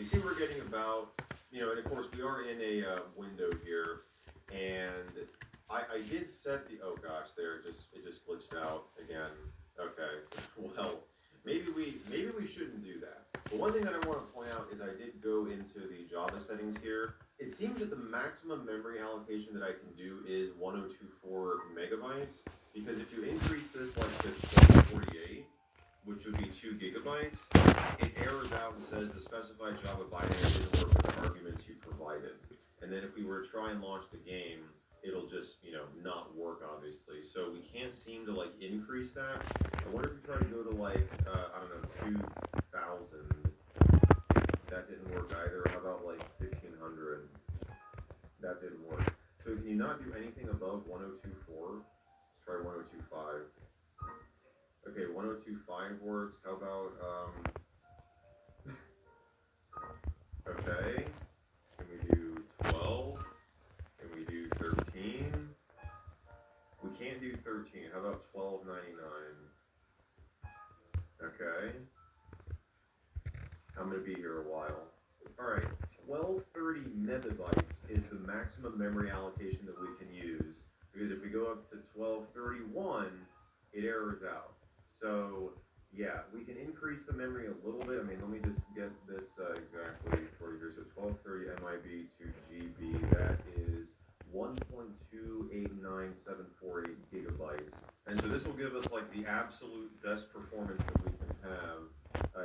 You see we're getting about, and of course we are in a window here, and I did set the, oh gosh, there, it just glitched out again. Okay, well, maybe we shouldn't do that. But one thing that I want to point out is I did go into the Java settings here. It seems that the maximum memory allocation that I can do is 1024 megabytes, because if you increase this like to 1248, which would be 2 gigabytes, it errors out and says the specified Java binary doesn't work with the arguments you provided. And then if we were to try and launch the game, it'll just, not work, obviously. So we can't seem to, increase that. I wonder if we try to go to, I don't know, 2,000. That didn't work either. How about, 1,500? That didn't work. So can you not do anything above 1024? Let's try 1025. Okay, 1025 works. How about, okay. Can we do 12? Can we do 13? We can't do 13. How about 1299? Okay. I'm going to be here a while. Alright, 1230 megabytes is the maximum memory allocation that we can use. Because if we go up to 1231, it errors out. So, yeah, we can increase the memory a little bit. I mean, let me just get this exactly for you here. So 1230 MIB to GB, that is 1.289748 gigabytes. And so this will give us the absolute best performance that we can have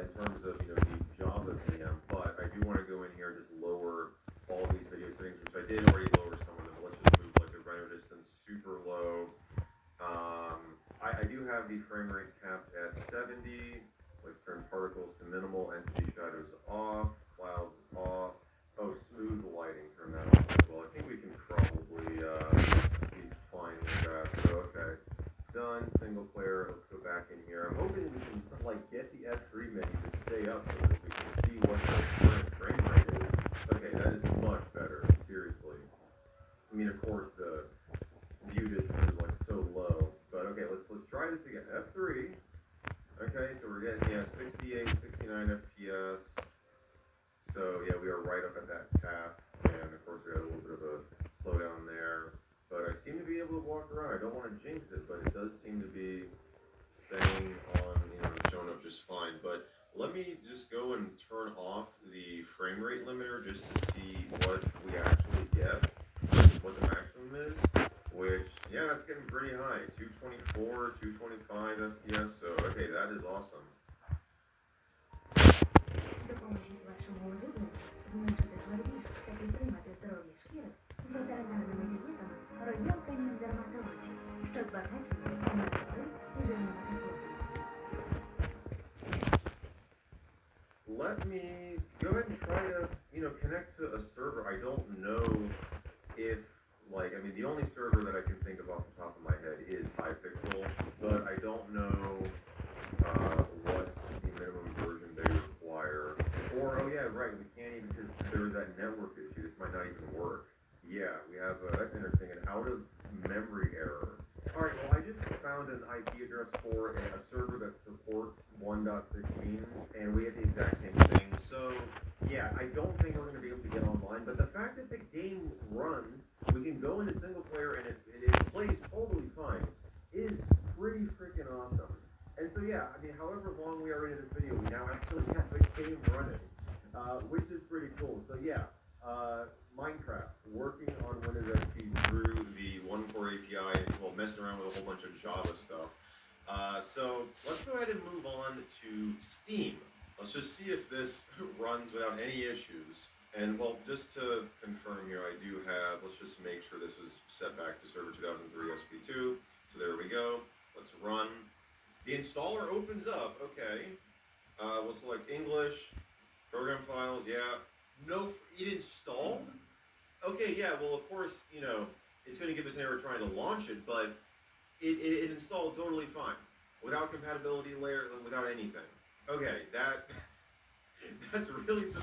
in terms of, the Java VM. But I do want to go in here and just lower all these video settings, which I did already lower some of them. But let's just move the render distance super low. I do have the frame rate capped at 70. Let's turn particles to minimal, entity shadows off, clouds off. Oh, smooth lighting, turn that off as well. I think we can probably be fine with that. So, okay, done. Single player. Let's go back in here. I'm hoping we can get the F3 menu to stay up so that we can see what the current frame rate is. Okay, that is much better. Seriously. I mean, of course, the view distance is so low. But okay, let's try this again. F3. Okay, so we're getting 68, 69 FPS. So yeah, we are right up at that cap, and of course we had a little bit of a slowdown there. But I seem to be able to walk around. I don't want to jinx it, but it does seem to be staying on, showing up just fine. But let me just go and turn off the frame rate limiter just to see what we actually get, what the maximum is. Which, yeah, that's getting pretty high. 224, 225 FPS, so okay, that is awesome. Допоможіть вашому улюбленцю зменшити твердість та підтримати здоров'я шкіри з ветеринарними візитами Royal Canin Dermatology, що збагачує омега-3 і жирними кислотами. Let me go ahead and try to, connect to a server. I don't know if, the only server that I can think of off the top of my head is Hypixel, but I don't know what the minimum version they require. Or, oh yeah, right, we can't even, because there was that network issue, this might not even work. Yeah, we have, that's interesting, an out-of-memory error. Alright, well, I just found an IP address for a server that supports 1.16, and we have the exact same thing. So, yeah, I don't think we're going to be able to get online, but the fact that the game runs, we can go into single player and it plays totally fine, is pretty freaking awesome. And so, yeah, however long we are into this video, we now actually have the game running, which is pretty cool. So, yeah, Minecraft, working on Windows XP through the 1.4 API, and messing around with a whole bunch of Java stuff. So let's go ahead and move on to Steam. Let's just see if this runs without any issues. And well, just to confirm here, I do have, let's just make sure this was set back to server 2003 SP2. So there we go. Let's run. The installer opens up. Okay. We'll select English, program files. Yeah. No, it installed? Okay, yeah, well, of course, it's going to give us an error trying to launch it, but it installed totally fine. Without compatibility layer, without anything. Okay, that's really surprising.